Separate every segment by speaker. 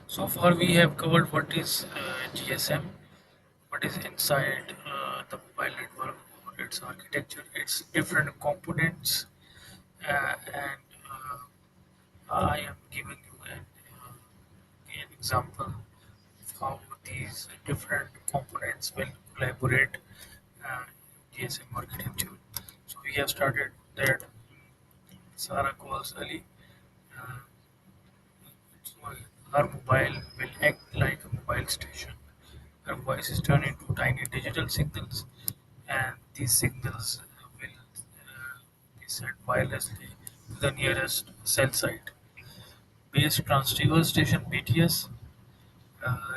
Speaker 1: So far, we have covered what is GSM, what is inside the mobile network, its architecture, its different components, and I am giving you an example of how these different components will collaborate in GSM architecture. So we have started that Sarah calls Ali. Uh, so her mobile will act like a mobile station. Her voice is turned into tiny digital signals, and these signals will be sent wirelessly to the nearest cell site. Base transceiver station BTS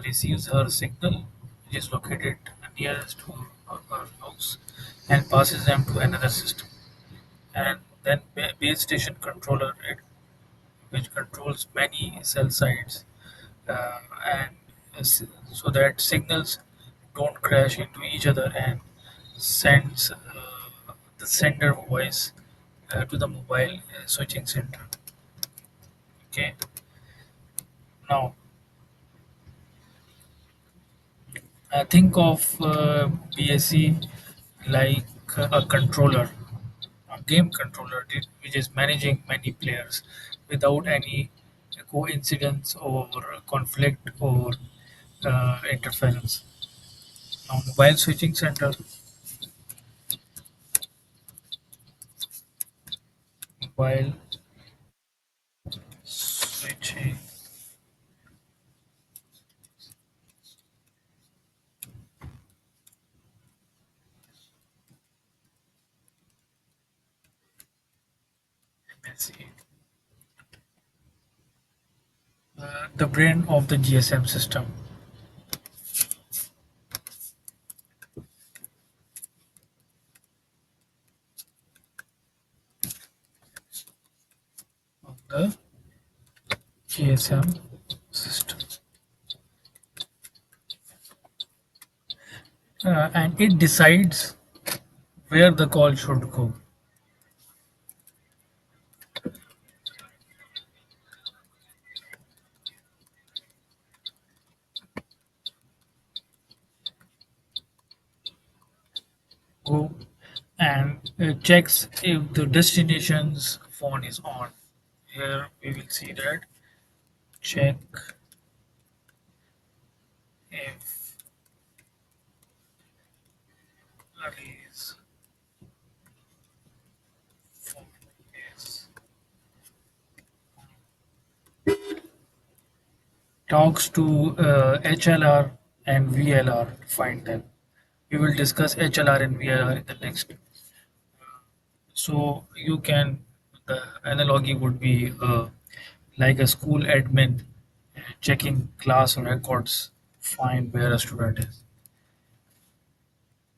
Speaker 1: receives her signal, which is located nearest to her house, and passes them to another system. And then base station controller, which controls many cell sites, and so that signals don't crash into each other and sends the sender voice to the mobile switching center. Okay, now think of BSC like a controller, a game controller, which is managing many players without any coincidence or conflict or interference. Now, mobile switching center, mobile switching. Let's see. The brain of the GSM system, of the GSM system, and it decides where the call should go, and checks if the destination's phone is on. Here we will see that check if Ali's phone is talks to HLR and VLR to find them. We will discuss HLR and VLR in the next. So you can, the analogy would be like a school admin checking class records, find where a student is.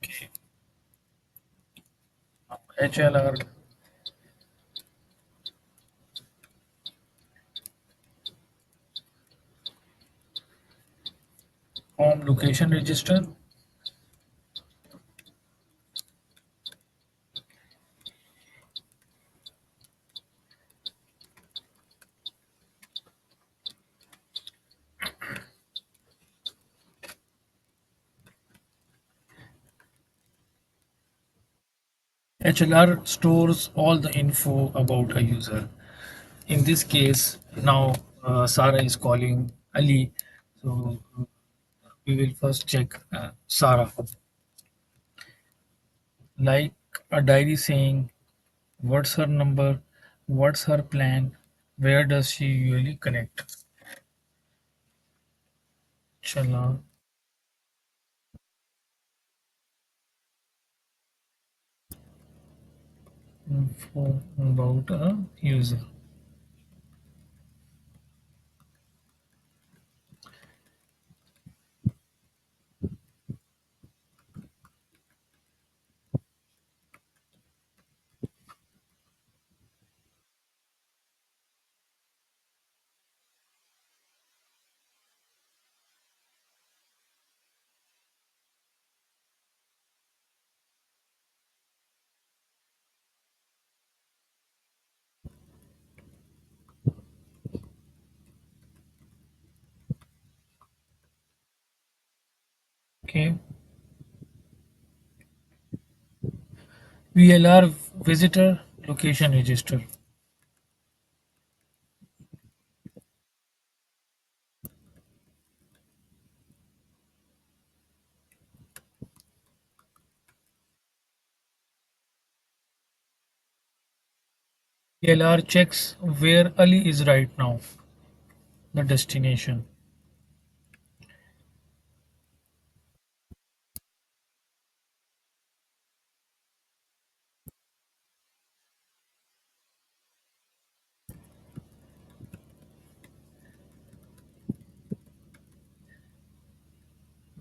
Speaker 1: Okay. Now, HLR, home location register. HLR stores all the info about a user. In this case, now Sarah is calling Ali. So we will first check Sarah, like a diary saying what's her number, what's her plan, where does she usually connect. Chala info about a user. Okay, VLR, visitor location register. VLR checks where Ali is right now, the destination.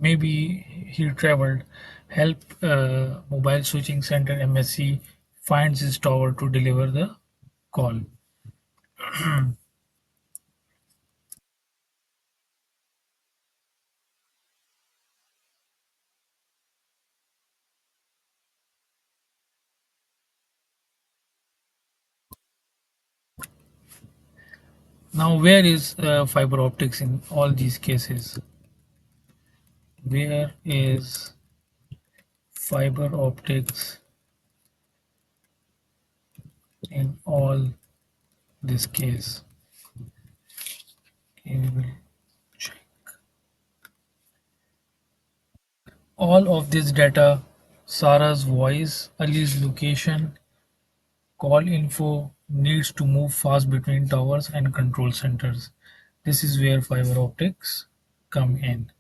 Speaker 1: Maybe he traveled. Help mobile switching center MSC finds his tower to deliver the call. Now, where is fiber optics in all these cases? Where is fiber optics in all this case? Okay, we will check. All of this data, Sarah's voice, Ali's location, call info needs to move fast between towers and control centers. This is where fiber optics come in.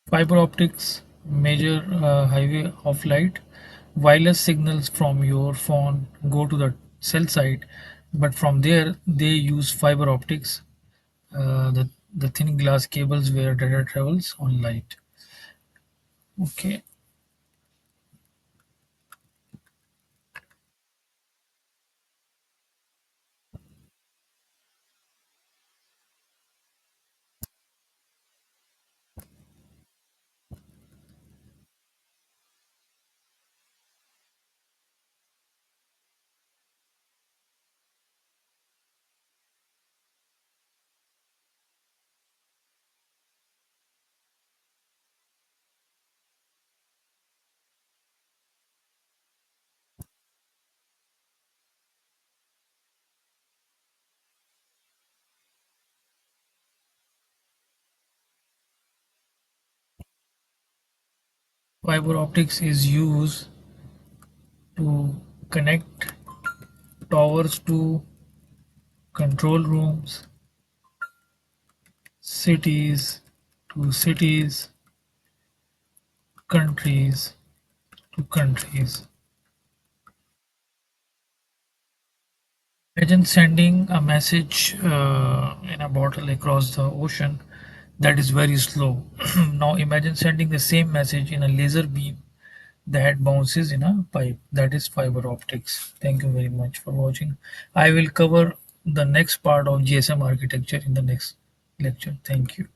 Speaker 1: Fiber optics measure highway of light. Wireless signals from your phone go to the cell site, but from there they use fiber optics, the thin glass cables where data travels on light. Okay, fiber optics is used to connect towers to control rooms, cities to cities, countries to countries. Imagine sending a message in a bottle across the ocean that is very slow. Now imagine sending the same message in a laser beam that bounces in a pipe. That is fiber optics. Thank you very much for watching. I will cover the next part of GSM architecture in the next lecture. Thank you.